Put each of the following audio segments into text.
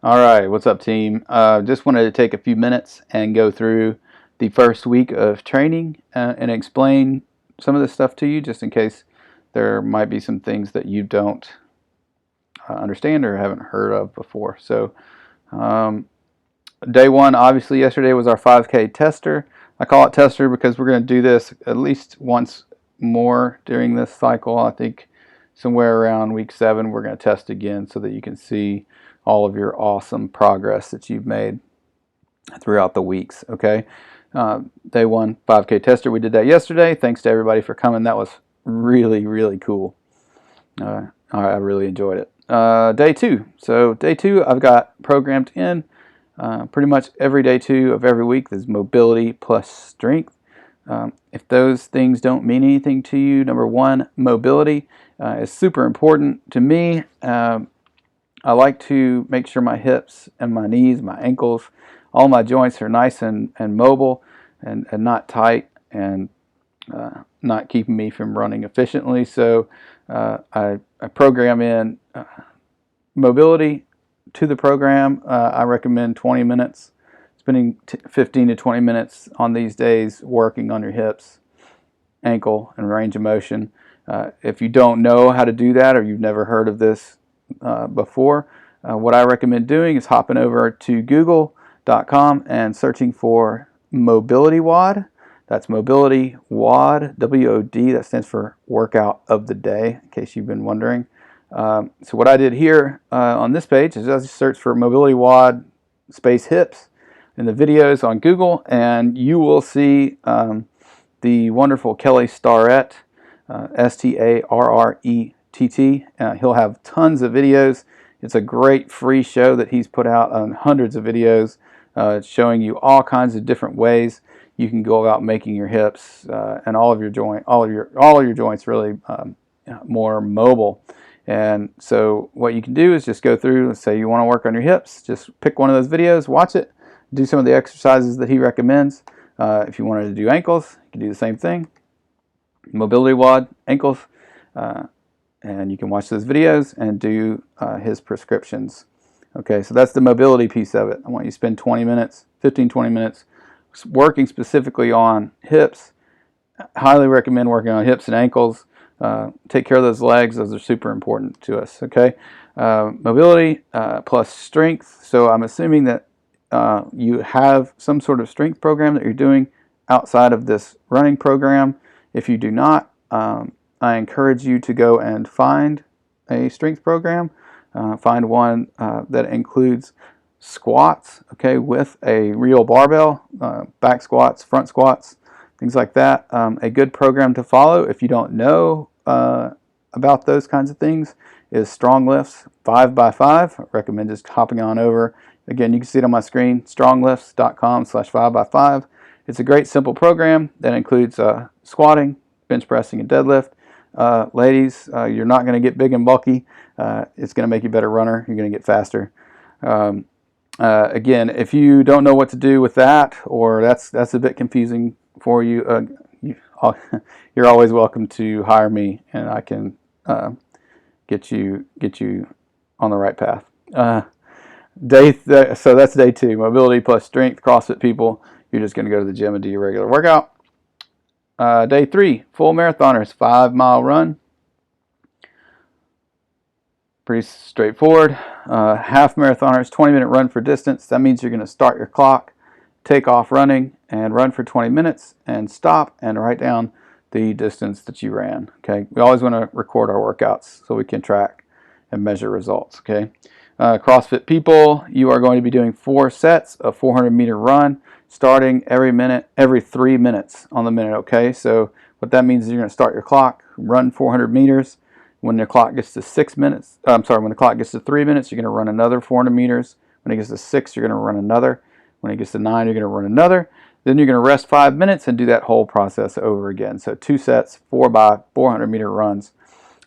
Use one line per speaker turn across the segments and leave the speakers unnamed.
All right, what's up, team? Just wanted to take a few minutes and go through the first week of training and explain some of this stuff to you, just in case there might be some things that you don't understand or haven't heard of before. So, day one, obviously, yesterday was our 5K tester. I call it tester because we're going to do this at least once more during this cycle. I think somewhere around week 7, we're going to test again so that you can see all of your awesome progress that you've made throughout the weeks. Okay, day one 5K tester. We did that yesterday. Thanks to everybody for coming. That was really cool. I really enjoyed it. Day two. So day two, I've got programmed in pretty much every day two of every week. There's mobility plus strength. If those things don't mean anything to you, number one, mobility is super important to me. I like to make sure my hips and my knees, my ankles, all my joints are nice and mobile and not tight and not keeping me from running efficiently. So I program in mobility to the program. I recommend 20 minutes, spending 15 to 20 minutes on these days working on your hips, ankle, and range of motion. If you don't know how to do that or you've never heard of this before, what I recommend doing is hopping over to google.com and searching for mobility WOD. That's mobility WOD, W-O-D. That stands for workout of the day, in case you've been wondering. So what I did here on this page is I just search for mobility WOD space hips in the videos on Google, and you will see the wonderful Kelly Starrett, S-T-A-R-R-E-T-T. He'll have tons of videos. It's a great free show that he's put out on hundreds of videos showing you all kinds of different ways you can go about making your hips and all of your joints really more mobile. And so what you can do is just go through, let's say you want to work on your hips, just pick one of those videos, watch it, do some of the exercises that he recommends. If you wanted to do ankles, you can do the same thing. Mobility WOD, ankles, and you can watch those videos and do his prescriptions. Okay, so that's the mobility piece of it. I want you to spend 20 minutes, 15, 20 minutes working specifically on hips. I highly recommend working on hips and ankles. Take care of those legs. Those are super important to us. Okay, mobility plus strength. So I'm assuming that you have some sort of strength program that you're doing outside of this running program. If you do not, I encourage you to go and find a strength program. Find one that includes squats, okay, with a real barbell, back squats, front squats, things like that. A good program to follow if you don't know about those kinds of things is Strong Lifts 5x5. I recommend just hopping on over. Again, you can see it on my screen, stronglifts.com/5x5. It's a great simple program that includes squatting, bench pressing, and deadlift. Ladies, you're not going to get big and bulky. It's going to make you a better runner. You're going to get faster. Again, if you don't know what to do with that, or that's a bit confusing for you, you're always welcome to hire me, and I can get you on the right path. So that's day two, mobility plus strength. CrossFit people, you're just going to go to the gym and do your regular workout. Day three, full marathoners, 5-mile run. Pretty straightforward. Half marathoners, 20-minute run for distance. That means you're going to start your clock, take off running, and run for 20 minutes, and stop and write down the distance that you ran. Okay, we always want to record our workouts so we can track and measure results. Okay, CrossFit people, you are going to be doing 4 sets of 400-meter run, starting every 3 minutes on the minute. Okay, so what that means is you're going to start your clock, run 400 meters. When the clock gets to 6 minutes, when the clock gets to 3 minutes, you're going to run another 400 meters. When it gets to 6, you're going to run another. When it gets to 9, you're going to run another. Then you're going to rest 5 minutes and do that whole process over again. So 2 sets, 4x400 meter runs.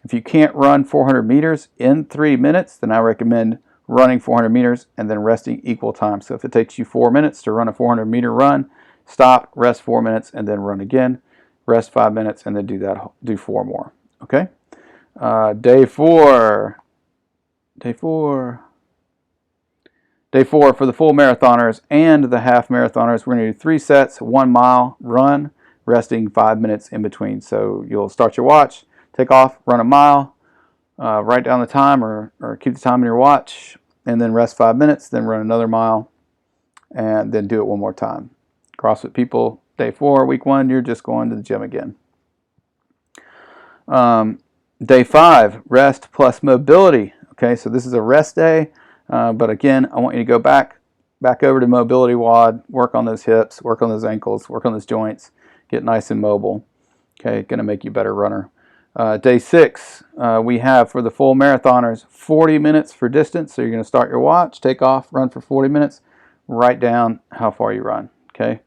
If you can't run 400 meters in 3 minutes, then I recommend running 400 meters and then resting equal time. So if it takes you 4 minutes to run a 400 meter run, stop, rest 4 minutes, and then run again. Rest 5 minutes and then do 4 more. Okay. Day four. Day 4 for the full marathoners and the half marathoners, we're going to do 3 sets, 1 mile run, resting 5 minutes in between. So you'll start your watch, take off, run a mile, write down the time or keep the time in your watch, and then rest 5 minutes, then run another mile, and then do it one more time. CrossFit people, day 4, week 1, you're just going to the gym again. Day 5, rest plus mobility. Okay, so this is a rest day, but again, I want you to go back over to mobility WOD, work on those hips, work on those ankles, work on those joints, get nice and mobile. Okay, going to make you a better runner. Day 6, we have for the full marathoners 40 minutes for distance. So you're going to start your watch, take off, run for 40 minutes, write down how far you run. Okay.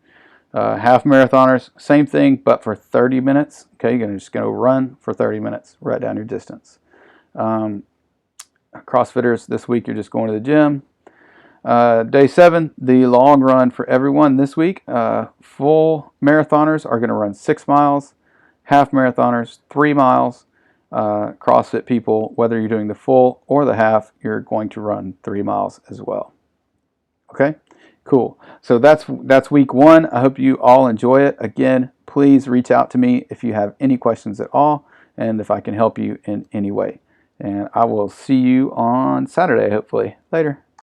Half marathoners, same thing, but for 30 minutes. Okay, you're just going to run for 30 minutes, write down your distance. CrossFitters, this week you're just going to the gym. Day 7, the long run for everyone this week. Full marathoners are going to run 6 miles. Half marathoners, 3 miles. CrossFit people, whether you're doing the full or the half, you're going to run 3 miles as well. Okay, cool. So that's week 1. I hope you all enjoy it. Again, please reach out to me if you have any questions at all and if I can help you in any way. And I will see you on Saturday, hopefully. Later.